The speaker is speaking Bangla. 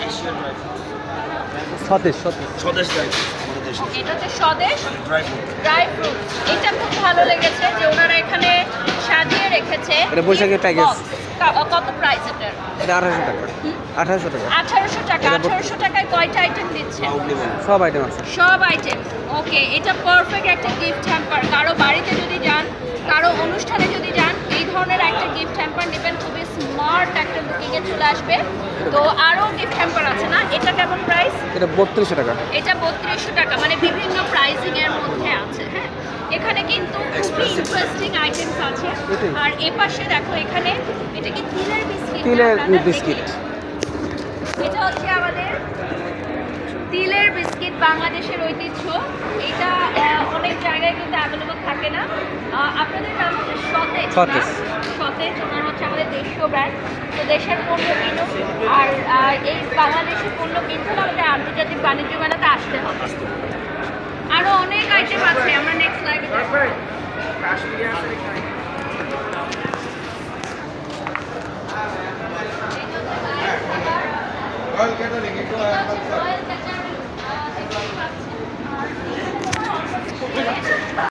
Asian dry fruit. স্বদেশ স্বদেশ ড্রাই ফ্রুট আমাদের দেশে। এটা হচ্ছে স্বদেশ ড্রাই ফ্রুট। Dry fruit. এটা খুব ভালো লেগেছে যে ওনারা এখানে সাজিয়ে রেখেছে। এটা বৈশাখের প্যাকেজ। কত প্রাইস এটার? এটা 1800 টাকা। 1800 টাকা 1800 টাকা। এটা 1800 টাকায় কয়টা আইটেম দিচ্ছে? আপনি বলুন। সব আইটেম আছে। সব আইটেম। ওকে, এটা পারফেক্ট একটা গিফট হ্যাম্পার। কারো বাড়িতে যদি যান, কারো অনুষ্ঠানে যদি যান, এই ধরনের একটা গিফট হ্যাম্পার নেবেন, খুবই স্মার্ট একটা লুকিংয়ে চলে আসবে। তো আরও গিফট হ্যাম্পার আছে না? এটা কেমন প্রাইস? এটা 3200 টাকা। এটা 3200 টাকা, মানে বিভিন্ন প্রাইসিং এর মধ্যে আছে। হ্যাঁ, এখানে কিন্তু খুবই ইন্টারেস্টিং আইটেমস আছে। এটাই। আর এপাশে দেখো, এখানে এটা কি তিলের বিস্কিট? তিলের না, না, বিস্কিট। এটা হচ্ছে আমাদের তিলের বিস্কিট, বাংলাদেশের ঐতিহ্য। এটা অনেক জায়গায় কিন্তু অ্যাভেলেবল থাকে না। আপনাদের নাম হচ্ছে সতেজ না? সতেজ। সতেজ, ওনার হচ্ছে আমাদের দেশীয় ব্র্যান্ড। তো দেশের পণ্য কিনুন, আর এই বাংলাদেশি পণ্য কিনতে হলে আমাদের আন্তর্জাতিক বাণিজ্য মেলাতে আসতে হবে। আরও অনেক আইটেম আছে, আমরা নেক্সট লাইভে দেখব।